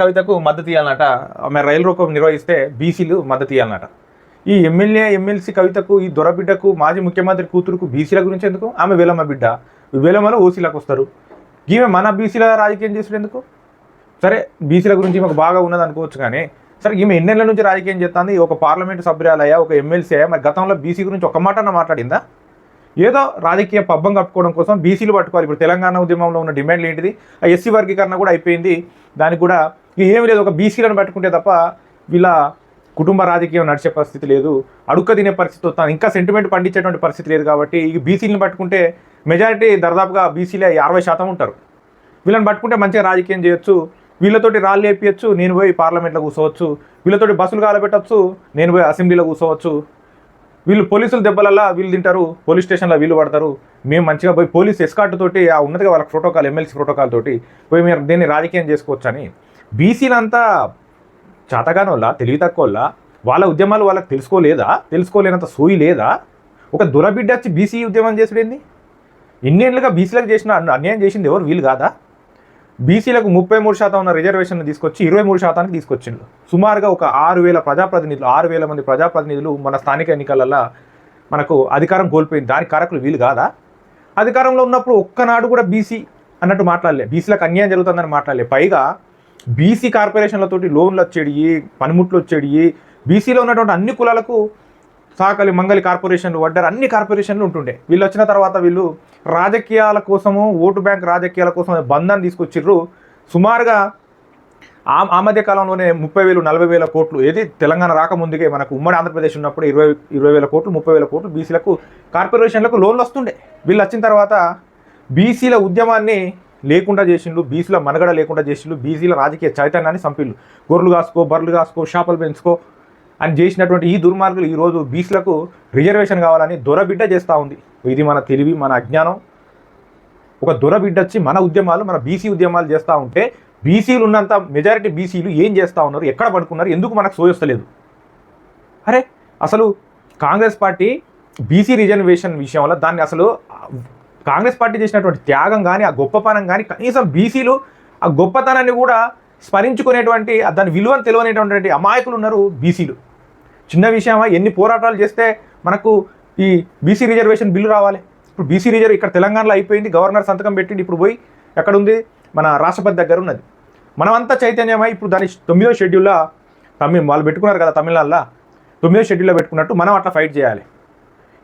కవితకు మద్దతు ఇవ్వాలన్నట. ఆమె రైలు రోకో నిర్వహిస్తే బీసీలు మద్దతు ఇవ్వాలన్నట. ఈ ఎమ్మెల్యే ఎమ్మెల్సీ కవితకు, ఈ దొరబిడ్డకు, మాజీ ముఖ్యమంత్రి కూతురుకు బీసీల గురించి ఎందుకు? ఆమె వేలమ్మ బిడ్డ, వేలమ్మలో ఓసీలకు వస్తారు. ఈమె మన బీసీల రాజకీయం చేసేది ఎందుకు? సరే, బీసీల గురించి మాకు బాగా ఉన్నది అనుకోవచ్చు, కానీ సరే ఈమె ఎన్నెళ్ల నుంచి రాజకీయం చేస్తుంది? ఒక పార్లమెంటు సభ్యురాలయ్యా, ఒక ఎమ్మెల్సీ అయ్యా, మరి గతంలో బీసీ గురించి ఒక మాట మాట్లాడిందా? ఏదో రాజకీయ పబ్బం కప్పుకోవడం కోసం బీసీలు పట్టుకోవాలి. ఇప్పుడు తెలంగాణ ఉద్యమంలో ఉన్న డిమాండ్లు ఏంటిది? ఆ ఎస్సీ వర్గీకరణ కూడా అయిపోయింది. దానికి కూడా ఏమి లేదు, ఒక బీసీలను పట్టుకుంటే తప్ప వీళ్ళ కుటుంబ రాజకీయం నడిచే పరిస్థితి లేదు, అడుక్క తినే పరిస్థితి వస్తాను, ఇంకా సెంటిమెంట్ పండించేటువంటి పరిస్థితి లేదు. కాబట్టి ఈ బీసీలను పట్టుకుంటే మెజారిటీ దాదాపుగా బీసీలే 60% ఉంటారు. వీళ్ళని పట్టుకుంటే మంచిగా రాజకీయం చేయొచ్చు, వీళ్ళతోటి రాళ్ళు వేపించచ్చు, నేను పోయి పార్లమెంట్లో కూర్చోవచ్చు, వీళ్ళతోటి బస్సులు కాలబెట్టచ్చు, నేను పోయి అసెంబ్లీలో కూర్చోవచ్చు. వీళ్ళు పోలీసులు దెబ్బలల్లా వీళ్ళు తింటారు, పోలీస్ స్టేషన్లో వీళ్ళు పడతారు. మేము మంచిగా పోయి పోలీస్ ఎస్కార్ట్ తోటి ఆ ఉన్నదిగా వాళ్ళకి ప్రోటోకాల్, ఎమ్మెల్సీ ప్రోటోకాల్ తోటి పోయి మీరు దీన్ని రాజకీయం చేసుకోవచ్చు అని. బీసీలంతా చాతగానోళ్ళ, తెలివి తక్కువోళ్ళ, వాళ్ళ ఉద్యమాలు వాళ్ళకి తెలుసుకోలేనంత సోయి లేదా? ఒక దొరబిడ్డ వచ్చి బీసీ ఉద్యమం చేసుడేంది? ఎన్నేళ్ళుగా బీసీలకు చేసిన అన్యాయం చేసింది ఎవరు? వీళ్ళు కాదా? బీసీలకు 33% ఉన్న రిజర్వేషన్ తీసుకొచ్చి 23% తీసుకొచ్చిండు. సుమారుగా ఒక 6,000 ప్రజాప్రతినిధులు, 6,000 మంది ప్రజాప్రతినిధులు మన స్థానిక ఎన్నికలలో మనకు అధికారం కోల్పోయింది. దానికి కారకులు వీళ్ళు కాదా? అధికారంలో ఉన్నప్పుడు ఒక్కనాడు కూడా బీసీ అన్నట్టు మాట్లాడలే, బీసీలకు అన్యాయం జరుగుతుందని మాట్లాడలే. పైగా బీసీ కార్పొరేషన్లతోటి లోన్లు వచ్చేది, పనిముట్లు వచ్చేది, బీసీలో ఉన్నటువంటి అన్ని కులాలకు సాకలి, మంగలి కార్పొరేషన్లు, వడ్డర్ అన్ని కార్పొరేషన్లు ఉంటుండే. వీళ్ళు వచ్చిన తర్వాత వీళ్ళు రాజకీయాల కోసము, ఓటు బ్యాంక్ రాజకీయాల కోసం బంధాన్ని తీసుకొచ్చిర్రు. సుమారుగా ఆ మధ్య కాలంలోనే 30,000, 40,000 కోట్లు, ఏది తెలంగాణ రాకముందుకే మనకు ఉమ్మడి ఆంధ్రప్రదేశ్ ఉన్నప్పుడు 20,000 కోట్లు, 30,000 కోట్లు బీసీలకు కార్పొరేషన్లకు లోన్లు వస్తుండే. వీళ్ళు వచ్చిన తర్వాత బీసీల ఉద్యమాన్ని లేకుండా చేసిండు, బీసీల మనగడ లేకుండా చేసిండు, బీసీల రాజకీయ చైతన్యాన్ని సంపిళ్ళు. గొర్రెలు కాసుకో, బర్రెలు కాసుకో, షాపులు పెంచుకో అని చేసినటువంటి ఈ దుర్మార్గులు ఈరోజు బీసీలకు రిజర్వేషన్ కావాలని దొరబిడ్డ చేస్తూ ఉంది. ఇది మన తెలివి, మన అజ్ఞానం. ఒక దొరబిడ్డ వచ్చి మన ఉద్యమాలు, మన బీసీ ఉద్యమాలు చేస్తూ ఉంటే బీసీలు ఉన్నంత మెజారిటీ బీసీలు ఏం చేస్తూ ఉన్నారు, ఎక్కడ పడుకున్నారు, ఎందుకు మనకు సోయొస్తలేదు? అరే అసలు కాంగ్రెస్ పార్టీ బీసీ రిజర్వేషన్ విషయంలో దాన్ని అసలు కాంగ్రెస్ పార్టీ చేసినటువంటి త్యాగం కానీ, ఆ గొప్పతనం కానీ, కనీసం బీసీలు ఆ గొప్పతనాన్ని కూడా స్మరించుకునేటువంటి, దాని విలువను తెలియనేటువంటి అమాయకులు ఉన్నారు బీసీలు. చిన్న విషయమా, ఎన్ని పోరాటాలు చేస్తే మనకు ఈ బీసీ రిజర్వేషన్ బిల్లు రావాలి? ఇప్పుడు బీసీ రిజర్వ్ ఇక్కడ తెలంగాణలో అయిపోయింది, గవర్నర్ సంతకం పెట్టింది, ఇప్పుడు పోయి ఎక్కడుంది? మన రాష్ట్రపతి దగ్గర ఉన్నది. మనమంతా చైతన్యమై ఇప్పుడు దాని 9వ షెడ్యూల్లో వాళ్ళు పెట్టుకున్నారు కదా తమిళనాడులో, 9వ షెడ్యూల్లో పెట్టుకున్నట్టు మనం అట్లా ఫైట్ చేయాలి.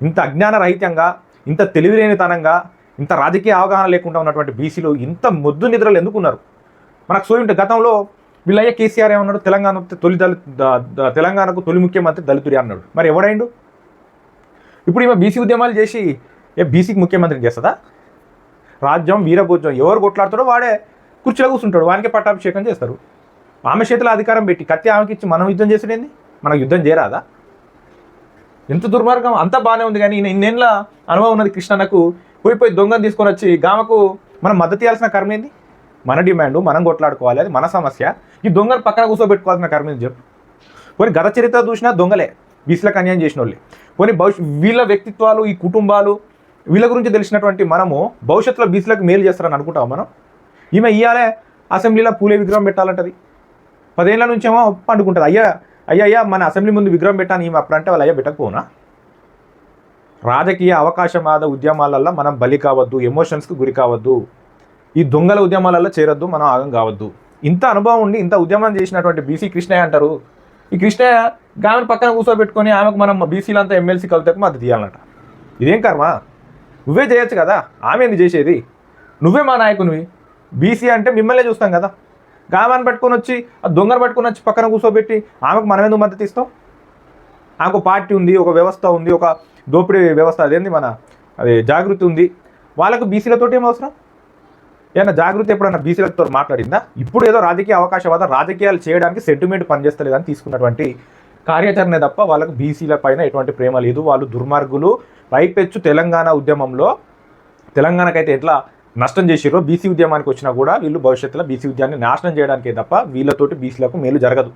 ఇంత అజ్ఞాన రహితంగా, ఇంత తెలివిలేనితనంగా, ఇంత రాజకీయ అవగాహన లేకుండా ఉన్నటువంటి బీసీలు ఇంత మొద్దు నిద్రలు ఎందుకున్నారు? మనకు సోయి ఉంటే గతంలో వీళ్ళయ్య కేసీఆర్ ఏమన్నాడు? తెలంగాణకు తొలి ముఖ్యమంత్రి దళితుడి అన్నాడు. మరి ఎవడైండు? ఇప్పుడు ఈమె బీసీ ఉద్యమాలు చేసి బీసీకి ముఖ్యమంత్రిని చేస్తుందా? రాజ్యం వీరభోజ్యం ఎవరు కొట్లాడుతాడో వాడే కుర్చీలో కూర్చుంటాడు, వానికి పట్టాభిషేకం చేస్తారు. ఆమె చేతిలో అధికారం పెట్టి కత్తి ఆమెకి ఇచ్చి మనం యుద్ధం చేసేది, మనకు యుద్ధం చేయరాదా? ఎంత దుర్మార్గం! అంతా బాగానే ఉంది, కానీ ఇన్నేళ్ళ అనుభవం ఉన్నది కృష్ణన్నకు. పోయి దొంగను తీసుకొని వచ్చి గామకు మనం మద్దతు ఇవ్వాల్సిన కర్మ ఏంది? మన డిమాండ్ మనం కొట్లాడుకోవాలి, అది మన సమస్య. ఈ దొంగను పక్కన కూర్చోబెట్టుకోవాల్సిన కర్మ ఏంది చెప్పు? పోనీ గత చరిత్ర చూసినా దొంగలే, బీసీలకు అన్యాయం చేసిన వాళ్ళే. పోనీ వీళ్ళ వ్యక్తిత్వాలు, ఈ కుటుంబాలు, వీళ్ళ గురించి తెలిసినటువంటి మనము భవిష్యత్తులో బీసీలకు మేలు చేస్తారని అనుకుంటాం మనం. ఈమె ఇయ్యాలే అసెంబ్లీలో పూలే విగ్రహం పెట్టాలంటది, 10 ఏళ్ళ నుంచేమో పండుకుంటుంది. అయ్యా మన అసెంబ్లీ ముందు విగ్రహం పెట్టాను ఈమె అప్పుడు అంటే వాళ్ళు అయ్యా పెట్టకపోనా? రాజకీయ అవకాశవాద ఉద్యమాలల్లో మనం బలి కావద్దు, ఎమోషన్స్కి గురి కావద్దు, ఈ దొంగల ఉద్యమాలలో చేరొద్దు, మనం ఆగం కావద్దు. ఇంత అనుభవం ఉండి ఇంత ఉద్యమం చేసినటువంటి బీసీ కృష్ణయ్య అంటారు. ఈ కృష్ణయ్య ఆమెను పక్కన కూర్చోబెట్టుకొని ఆమెకు మనం బీసీలంతా ఎమ్మెల్సీ కవితకు మద్దతు ఇవ్వాలన్నట. ఇదేం కర్మ? నువ్వే చేయొచ్చు కదా, ఆమె ఎందుకు చేసేది? నువ్వే మా నాయకునివి. బీసీ అంటే మిమ్మల్నే చూస్తాం కదా. గామాన్ని పట్టుకొని వచ్చి ఆ దొంగను పట్టుకొని వచ్చి పక్కన కూర్చోబెట్టి ఆమెకు మనం ఎందుకు మద్దతు ఇస్తాం? ఆమెకు పార్టీ ఉంది, ఒక వ్యవస్థ ఉంది, ఒక దోపిడీ వ్యవస్థ అదేంది మన అది జాగృతి ఉంది. వాళ్ళకు బీసీలతోటి ఏం అవసరం? ఏమన్నా జాగృతి ఎప్పుడన్నా బీసీలతో మాట్లాడిందా? ఇప్పుడు ఏదో రాజకీయ అవకాశవాద రాజకీయాలు చేయడానికి సెంటిమెంట్ పనిచేస్తలేదని తీసుకున్నటువంటి కార్యాచరణ తప్ప వాళ్ళకు బీసీల పైన ఎటువంటి ప్రేమ లేదు. వాళ్ళు దుర్మార్గులు. పైపెచ్చు తెలంగాణ ఉద్యమంలో తెలంగాణకైతే ఎట్లా నష్టం చేసిరో బీసీ ఉద్యమానికి వచ్చినా కూడా వీళ్ళు భవిష్యత్తులో బీసీ ఉద్యమాన్ని నాశనం చేయడానికే తప్ప వీళ్ళతోటి బీసీలకు మేలు జరగదు.